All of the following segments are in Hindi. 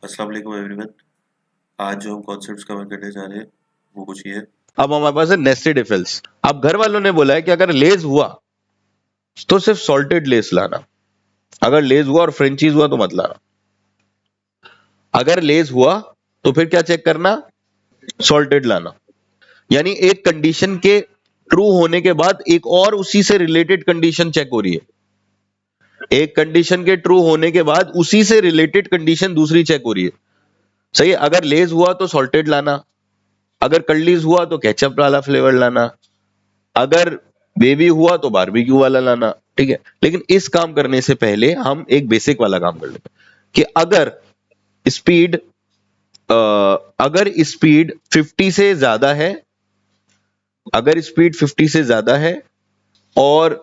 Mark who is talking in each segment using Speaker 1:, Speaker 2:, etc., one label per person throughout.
Speaker 1: अस्सलाम वालेकुम एवरीवन। आज जो हम कॉन्सेप्ट्स कवर करने जा रहे हैं वो कुछ ये है।
Speaker 2: अब हमारे पास है नेस्टेड इफ एल्स। अब घर वालों ने बोला है कि अगर लेज हुआ तो सिर्फ सॉल्टेड लेस लाना, अगर लेज हुआ और फ्रेंच चीज हुआ तो मत लाना। अगर लेज हुआ तो फिर क्या चेक करना, सॉल्टेड लाना। यानी एक कंडीशन के ट्रू होने के बाद एक और उसी से रिलेटेड कंडीशन चेक हो रही है, एक कंडीशन के ट्रू होने के बाद उसी से रिलेटेड कंडीशन दूसरी चेक हो रही है। सही है। अगर लेज हुआ तो सॉल्टेड लाना, अगर कर्लीज हुआ तो केचप वाला फ्लेवर लाना, अगर बेबी हुआ तो बारबेक्यू वाला लाना। ठीक है, लेकिन इस काम करने से पहले हम एक बेसिक वाला काम कर लेते हैं कि स्पीड अगर स्पीड 50 से ज्यादा है, अगर स्पीड 50 से ज्यादा है और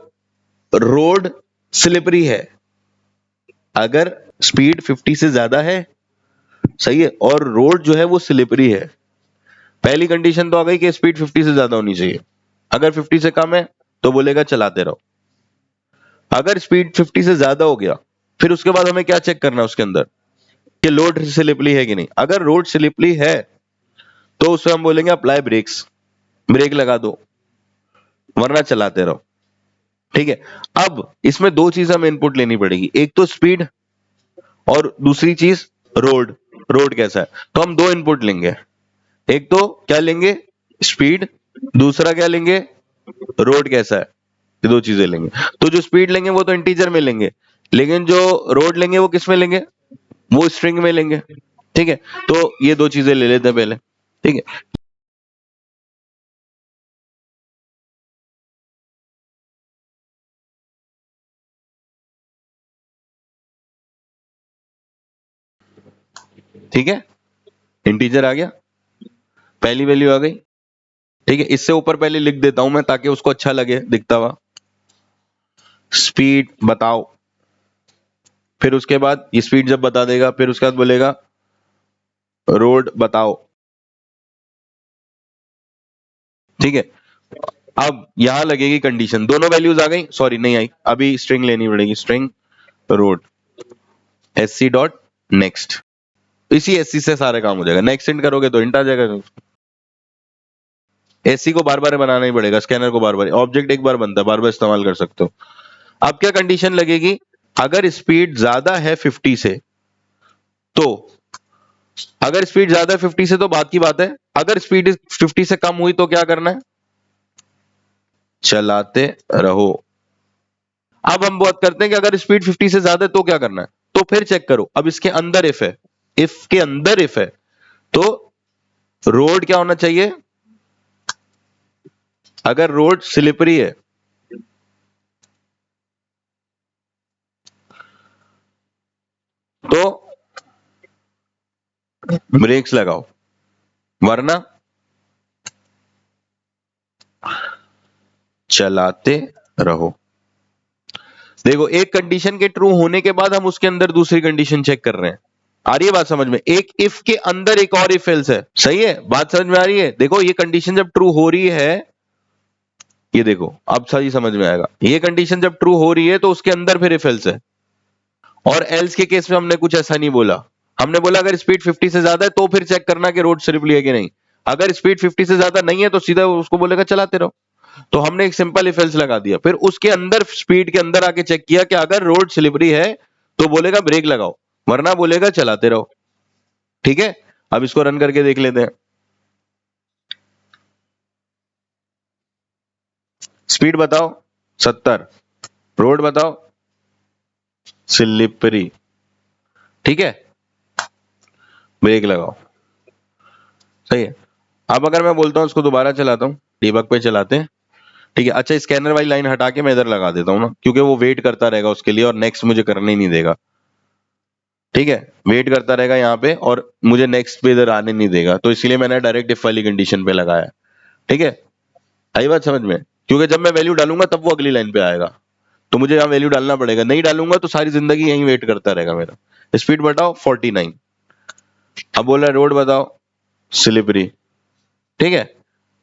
Speaker 2: रोड स्लिपरी है, अगर स्पीड 50 से ज्यादा है, सही है, और रोड जो है वो स्लिपरी है। पहली कंडीशन तो आ गई कि स्पीड 50 से ज्यादा होनी चाहिए। अगर 50 से कम है तो बोलेगा चलाते रहो। अगर स्पीड 50 से ज्यादा हो गया, फिर उसके बाद हमें क्या चेक करना है उसके अंदर कि रोड स्लिपरी है कि नहीं। अगर रोड स्लिपरी है तो उसमें हम बोलेंगे अप्लाई ब्रेक्स, ब्रेक लगा दो, वरना चलाते रहो। ठीक है। अब इसमें दो चीज हमें इनपुट लेनी पड़ेगी, एक तो स्पीड और दूसरी चीज रोड, रोड कैसा है। तो हम दो इनपुट लेंगे, एक तो क्या लेंगे, स्पीड, दूसरा क्या लेंगे, रोड कैसा है। ये दो चीजें लेंगे। तो जो स्पीड लेंगे वो तो इंटीजर में लेंगे, लेकिन जो रोड लेंगे वो किस में लेंगे, वो स्ट्रिंग में लेंगे। ठीक है, तो ये दो चीजें ले लेते हैं पहले। ठीक है, ठीक है, इंटीजर आ गया, पहली वैल्यू आ गई। ठीक है, इससे ऊपर पहले लिख देता हूं मैं ताकि उसको अच्छा लगे दिखता हुआ। स्पीड बताओ, फिर उसके बाद ये स्पीड जब बता देगा फिर उसके बाद बोलेगा रोड बताओ। ठीक है, अब यहां लगेगी कंडीशन, दोनों वैल्यूज आ गई, सॉरी नहीं आई, अभी स्ट्रिंग लेनी पड़ेगी, string road SC dot next. इसी एससी से सारे काम हो जाएगा। नेक्स्ट इंट करोगे तो इंट आ जाएगा। एससी को बार बार बनाना ही पड़ेगा, स्कैनर को बार बार, ऑब्जेक्ट एक बार बनता है, बार बार इस्तेमाल कर सकते हो। अब क्या कंडीशन लगेगी, अगर स्पीड ज्यादा है 50 से, तो अगर स्पीड ज्यादा है 50 से तो बात की बात है, अगर स्पीड 50 से कम हुई तो क्या करना है, चलाते रहो। अब हम बात करते हैं कि अगर स्पीड 50 से ज्यादा है तो क्या करना है। तो फिर चेक करो, अब इसके अंदर इफ है, इफ के अंदर इफ है, तो रोड क्या होना चाहिए, अगर रोड स्लिपरी है तो ब्रेक्स लगाओ, वरना चलाते रहो। देखो, एक कंडीशन के ट्रू होने के बाद हम उसके अंदर दूसरी कंडीशन चेक कर रहे हैं। आ रही है बात समझ में, एक इफ के अंदर एक और इफ एल्स है। सही है, बात समझ में आ रही है। देखो, ये कंडीशन जब ट्रू हो रही है, ये देखो अब सही समझ में आएगा, ये कंडीशन जब ट्रू हो रही है तो उसके अंदर फिर इफ एल्स है। और एल्स के केस में हमने कुछ ऐसा नहीं बोला, हमने बोला अगर स्पीड 50 से ज्यादा है तो फिर चेक करना कि रोड स्लिपरी है कि नहीं। अगर स्पीड 50 से ज्यादा नहीं है तो सीधा उसको बोलेगा चलाते रहो। तो हमने एक सिंपल इफ एल्स लगा दिया, फिर उसके अंदर स्पीड के अंदर आके चेक किया कि अगर रोड स्लिपरी है तो बोलेगा ब्रेक लगाओ, वरना बोलेगा चलाते रहो। ठीक है, अब इसको रन करके देख लेते हैं। स्पीड बताओ 70, रोड बताओ स्लिपरी। ठीक है, ब्रेक लगाओ। सही है। अब अगर मैं बोलता हूं इसको दोबारा चलाता हूं, डीबग पे चलाते हैं। ठीक है, अच्छा स्कैनर वाली लाइन हटा के मैं इधर लगा देता हूं ना, क्योंकि वो वेट करता रहेगा उसके लिए और नेक्स्ट मुझे करने ही नहीं देगा। ठीक है, वेट करता रहेगा यहाँ पे और मुझे नेक्स्ट पे इधर आने नहीं देगा, तो इसलिए मैंने डायरेक्ट इफ वाली कंडीशन पे लगाया। ठीक है, आई बात समझ में, क्योंकि जब मैं वैल्यू डालूंगा तब वो अगली लाइन पे आएगा, तो मुझे यहाँ वैल्यू डालना पड़ेगा, नहीं डालूंगा तो सारी जिंदगी यहीं वेट करता रहेगा मेरा। स्पीड बताओ 49, अब बोल रहा है रोड बताओ स्लिपरी। ठीक है,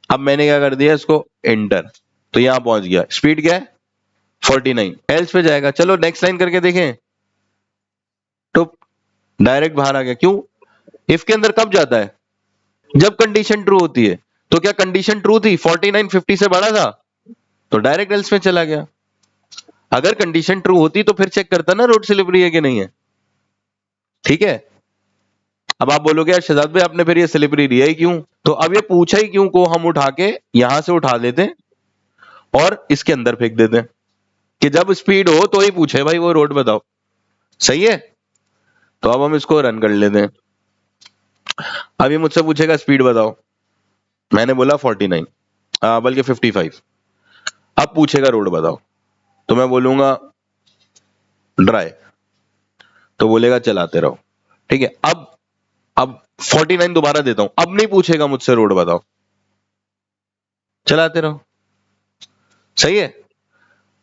Speaker 2: अब मैंने क्या कर दिया, इसको एंटर, तो यहां पहुंच गया। स्पीड क्या है 49, एल्स पे जाएगा। चलो नेक्स्ट लाइन करके देखें। तो डायरेक्ट बाहर आ गया। क्यों? इफ के अंदर कब जाता है? जब कंडीशन ट्रू होती है। तो क्या कंडीशन ट्रू थी? 49 50 से बड़ा था, तो डायरेक्ट एल्स में चला गया। अगर कंडीशन ट्रू होती तो फिर चेक करता ना रोड स्लिपरी है कि नहीं है। ठीक है। अब आप बोलोगे यार शहजाद भाई आपने फिर ये स्लिपरी दिया ही क्यों? तो अब ये पूछा ही क्यों को हम उठा के यहां से उठा देते और इसके अंदर फेंक देते हैं कि जब स्पीड हो तो ही पूछे भाई वो रोड बताओ। सही है। तो अब हम इसको रन कर लेते हैं। अब ये मुझसे पूछेगा स्पीड बताओ, मैंने बोला 49 बल्कि 55। अब पूछेगा रोड बताओ, तो मैं बोलूंगा ड्राई, तो बोलेगा चलाते रहो। ठीक है। अब 49 दोबारा देता हूं, अब नहीं पूछेगा मुझसे रोड बताओ, चलाते रहो। सही है।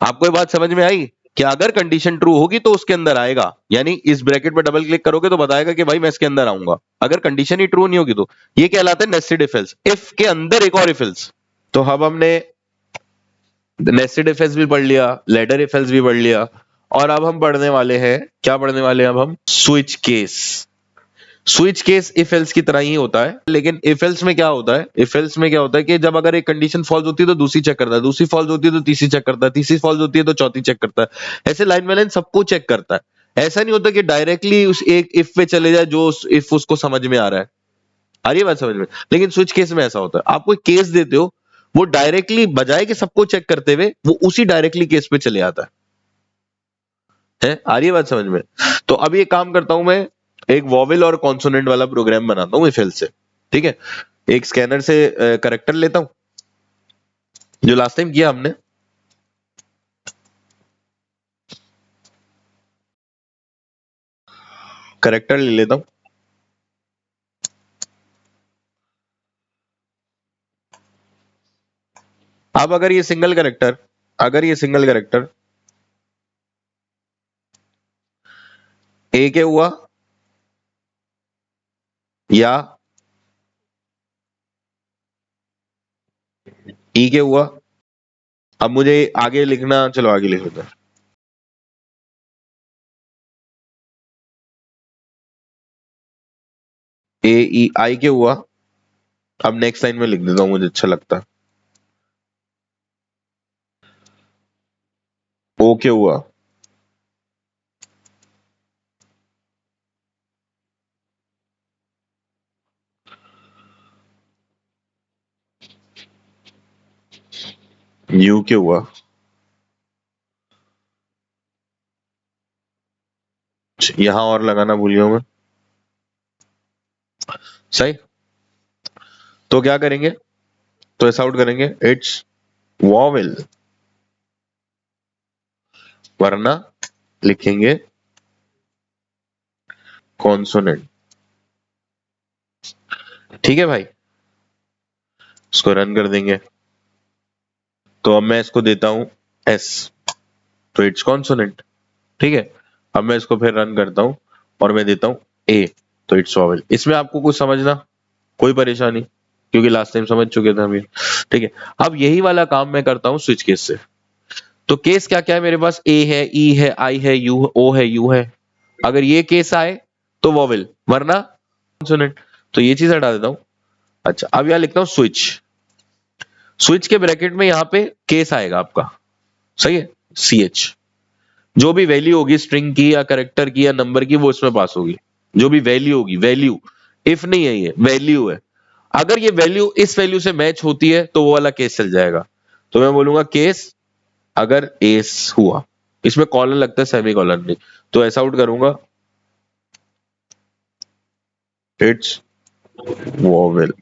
Speaker 2: आपको ये बात समझ में आई कि अगर कंडीशन ट्रू होगी तो उसके अंदर आएगा, यानी इस ब्रैकेट पे डबल क्लिक करोगे तो बताएगा कि भाई मैं इसके अंदर आऊंगा। अगर कंडीशन ही ट्रू नहीं होगी तो ये कहलाता है नेस्टेड इफ एल्स। इफ के अंदर एक और इफ एल्स। तो अब हमने नेस्टेड इफ एल्स भी पढ़ लिया, लैडर इफ एल्स भी पढ़ लिया, और अब हम पढ़ने वाले हैं, क्या पढ़ने वाले हैं अब हम? Switch case. Switch case if else की तरह ही होता है, लेकिन इफ एल्स में क्या होता है? इफ एल्स में क्या होता है कि जब अगर एक कंडीशन फॉल्स होती है तो दूसरी चेक करता है, दूसरी फॉल्स होती है तो तीसरी चेक करता है, तीसरी फॉल्स होती है तो चौथी चेक करता है। ऐसे लाइन बाय लाइन सबको चेक करता है। ऐसा नहीं होता कि डायरेक्टली उस एक इफ पे चले जाए जो इफ उसको समझ में आ रहा है। आ रही है बात समझ में? लेकिन स्विच केस में ऐसा होता है, आप कोई केस देते हो, वो डायरेक्टली बजाय कि सबको चेक करते हुए वो उसी डायरेक्टली केस पे चले आता है। आ रही है बात समझ में? तो अभी एक काम करता हूं, मैं एक वॉवेल और कॉन्सोनेंट वाला प्रोग्राम बनाता हूं इफ एल्स से। ठीक है। एक स्कैनर से करेक्टर लेता हूं, जो लास्ट टाइम किया हमने। करेक्टर ले लेता हूं। अब अगर ये सिंगल करेक्टर, अगर ये सिंगल करेक्टर ए के हुआ या ई के हुआ, अब मुझे आगे लिखना, चलो आगे लिख लेते हैं। ए ई आई के हुआ, अब नेक्स्ट लाइन में लिख देता हूं, मुझे अच्छा लगता है। ओ के हुआ, यू के हुआ, यहां और लगाना भूल गया मैं। सही। तो क्या करेंगे? तो ऐसा आउट करेंगे इट्स वॉवेल, वरना लिखेंगे कॉन्सोनेंट। ठीक है भाई। इसको रन कर देंगे। तो अब मैं इसको देता हूं एस, तो इट्स कॉन्सोनेंट। ठीक है। अब मैं इसको फिर रन करता हूं और मैं देता हूं ए, तो इट्स वॉवेल। इसमें आपको कुछ समझना, कोई परेशानी? क्योंकि लास्ट टाइम समझ चुके थे हम ये। ठीक है। अब यही वाला काम मैं करता हूं स्विच केस से। तो केस क्या क्या है मेरे पास? ए है, ई है, आई है, यू, ओ है, यू है। अगर ये केस आए तो वॉवेल, वरना कॉन्सोनेंट। तो ये चीज हटा देता हूं। अच्छा, अब यहां लिखता हूं स्विच। स्विच के ब्रैकेट में यहां पे केस आएगा आपका। सही है। सी एच, जो भी वैल्यू होगी स्ट्रिंग की या कैरेक्टर की या नंबर की, वो इसमें पास होगी। जो भी वैल्यू होगी, वैल्यू, इफ नहीं है, ये वैल्यू है। अगर ये वैल्यू इस वैल्यू से मैच होती है तो वो वाला केस चल जाएगा। तो मैं बोलूंगा केस अगर एस हुआ, इसमें कॉलन लगता है, सेमी कॉलन नहीं। तो ऐसा आउट करूंगा इट्स वॉवेल।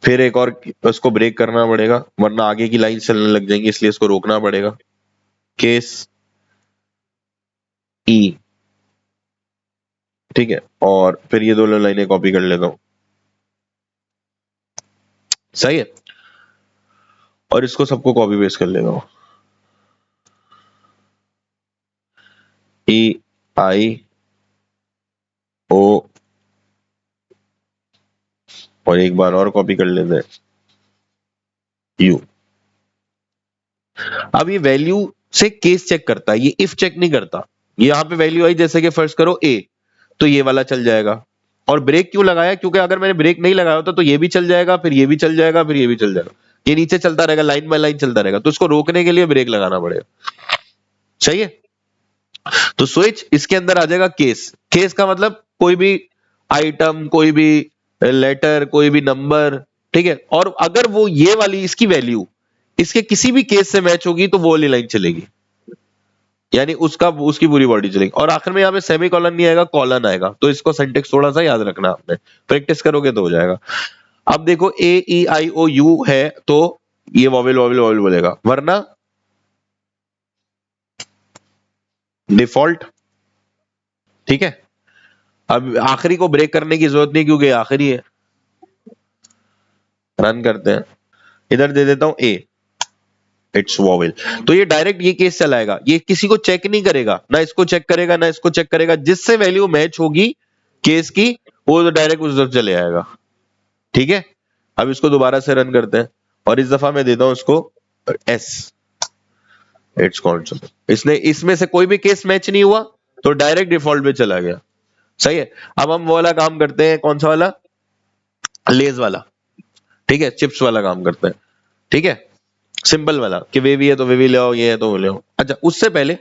Speaker 2: फिर एक और उसको ब्रेक करना पड़ेगा, वरना आगे की लाइन चलने लग जाएंगी, इसलिए इसको रोकना पड़ेगा। केस ई। ठीक है। और फिर ये दोनों लाइनें कॉपी कर लेता हूं। सही है। और इसको सबको कॉपी पेस्ट कर लेता हूं। ई आई ओ, और एक बार और कॉपी कर लेते हैं यू। अब ये वैल्यू से केस चेक करता है, ये इफ चेक नहीं करता। ये यहाँ पे वैल्यू आई, जैसे कि फर्स्ट करो ए, तो ये वाला चल जाएगा। और ब्रेक क्यों लगाया? क्योंकि अगर मैंने ब्रेक नहीं लगाया होता तो ये भी चल जाएगा, फिर ये भी चल जाएगा, फिर ये भी चल जाएगा, ये नीचे चलता रहेगा, लाइन बाय लाइन चलता रहेगा, तो इसको रोकने के लिए ब्रेक लगाना पड़ेगा। सही है? तो स्विच इसके अंदर आ जाएगा केस। केस का मतलब कोई भी आइटम, कोई भी लेटर, कोई भी नंबर, ठीक है। और अगर वो ये वाली इसकी वैल्यू इसके किसी भी केस से मैच होगी तो वो वाली लाइन चलेगी, यानी उसकी पूरी बॉडी चलेगी। और आखिर में यहाँ पे सेमी कॉलन नहीं आएगा, कॉलन आएगा। तो इसको सिंटेक्स थोड़ा सा याद रखना, आपने प्रैक्टिस करोगे तो हो जाएगा। अब देखो ए ई आई ओ यू है तो ये वॉवेल वॉवेल वॉवेल बोलेगा, वरना डिफॉल्ट। ठीक है, अब आखिरी को ब्रेक करने की जरूरत नहीं क्योंकि आखिरी है। रन करते हैं, इधर दे देता हूं ए, इट्स वॉवेल। तो ये डायरेक्ट ये केस चलाएगा, ये किसी को चेक नहीं करेगा, ना इसको चेक करेगा ना इसको चेक करेगा। जिससे वैल्यू मैच होगी केस की वो तो डायरेक्ट उस तरफ चले आएगा। ठीक है, अब इसको दोबारा से रन करते हैं और इस दफा मैं देता हूं इसको एस, इट्स कॉन्स्टेंट। इसने इसमें से कोई भी केस मैच नहीं हुआ तो डायरेक्ट डिफॉल्ट पे चला गया। सही है, अब हम वो वाला काम करते हैं, कौन सा वाला? लेज वाला। ठीक है, चिप्स वाला काम करते हैं। ठीक है, सिंपल वाला कि वेवी है तो वेवी ले आओ, ये है तो वो ले आओ। अच्छा, उससे पहले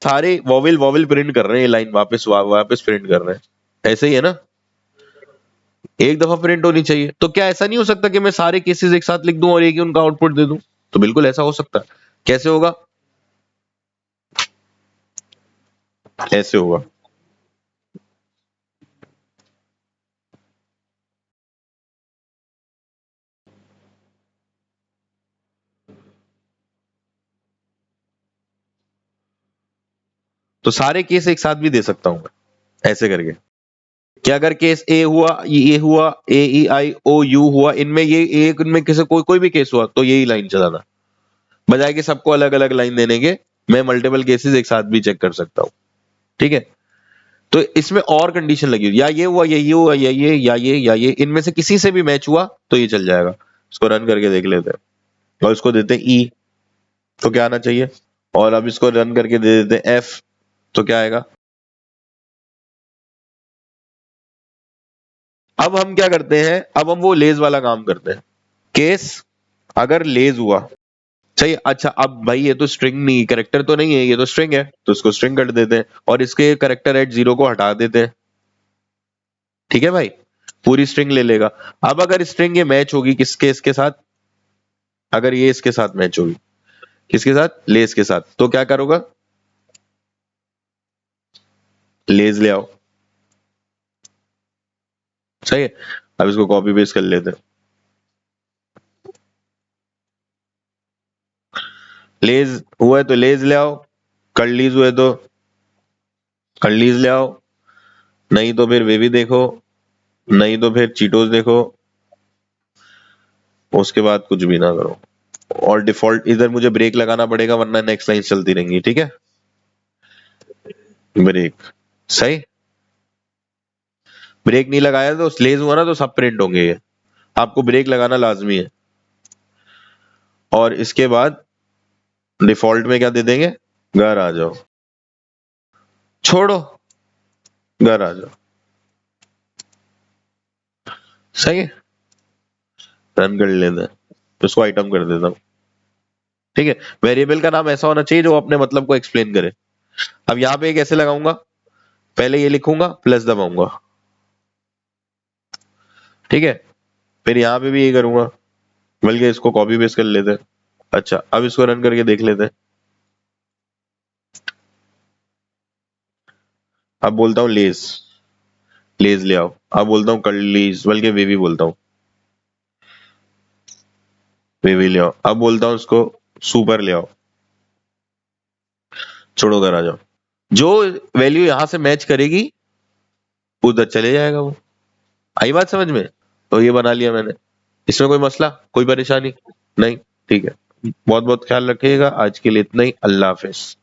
Speaker 2: सारे वॉवेल वॉवेल प्रिंट कर रहे हैं, लाइन वापस वापस प्रिंट कर रहे हैं, ऐसे ही है ना? एक दफा प्रिंट होनी चाहिए। तो क्या ऐसा नहीं हो सकता कि मैं सारे केसेस एक साथ लिख दूं और एक ही उनका आउटपुट दे दूं? तो बिल्कुल ऐसा हो सकता है। कैसे होगा? ऐसे होगा। तो सारे केस एक साथ भी दे सकता हूं मैं ऐसे करके। क्या अगर केस ए हुआ, ये हुआ, ए ई आई ओ यू हुआ, इनमें ये एक, इनमें किसी कोई भी केस हुआ तो यही लाइन चलाना, बजाय कि सबको अलग अलग लाइन देने के मैं मल्टीपल केसेस एक साथ भी चेक कर सकता हूं। ठीक है, तो इसमें और कंडीशन लगी हुई, या ये हुआ, या ये हुआ, या ये, या ये, इनमें से किसी से भी मैच हुआ तो ये चल जाएगा। इसको रन करके देख लेते हैं और इसको देते हैं ई, तो क्या आना चाहिए? और अब इसको रन करके दे देते हैं एफ, तो क्या आएगा? अब हम क्या करते हैं, अब हम वो लेज वाला काम करते हैं। केस अगर लेज हुआ, सही है। अच्छा, अब भाई ये तो स्ट्रिंग नहीं, करेक्टर तो नहीं है, ये तो स्ट्रिंग है, तो इसको स्ट्रिंग कर देते हैं और इसके करेक्टर एट 0 को हटा देते हैं। ठीक है भाई, पूरी स्ट्रिंग ले लेगा। अब अगर स्ट्रिंग ये मैच होगी किसके, इसके साथ, अगर ये इसके साथ मैच होगी, किसके साथ? लेस के साथ, तो क्या करोगा? लेस ले आओ। सही है, अब इसको कॉपी पेस्ट कर लेते हैं। लेज हुआ है तो लेज ले आओ, कर्लीज हुए तो कर्लीज ले आओ, नहीं तो फिर वे भी देखो, नहीं तो फिर चीटोस देखो, उसके बाद कुछ भी ना करो। और डिफॉल्ट इधर मुझे ब्रेक लगाना पड़ेगा वरना नेक्स्ट लाइन चलती रहेंगी। ठीक है, ब्रेक। सही, ब्रेक नहीं लगाया तो लेज हुआ ना तो सब प्रिंट होंगे ये, आपको ब्रेक लगाना लाजमी है। और इसके बाद डिफॉल्ट में क्या दे देंगे? घर आ जाओ, छोड़ो, घर आ जाओ। सही है, रन कर लेते हैं, उसको आइटम कर देता हूं। ठीक है, वेरिएबल का नाम ऐसा होना चाहिए जो अपने मतलब को एक्सप्लेन करे। अब यहाँ पे कैसे लगाऊंगा? पहले ये लिखूंगा, प्लस दबाऊंगा। ठीक है, फिर यहाँ पे भी ये करूंगा, बल्कि इसको कॉपी पेस्ट कर लेते हैं। अच्छा, अब इसको रन करके देख लेते हैं। अब बोलता हूँ लेस, लेस ले आओ। अब बोलता हूँ कर्लीज, बल्कि वेवी बोलता हूँ, वेवी ले आओ। अब बोलता हूँ उसको सुपर ले आओ, छोड़ो, घर आ जाओ। जो वैल्यू यहां से मैच करेगी उधर चले जाएगा वो। आई बात समझ में? तो ये बना लिया मैंने, इसमें कोई मसला, कोई परेशानी नहीं? ठीक है, बहुत बहुत ख्याल रखिएगा। आज के लिए इतना ही, अल्लाह हाफिज।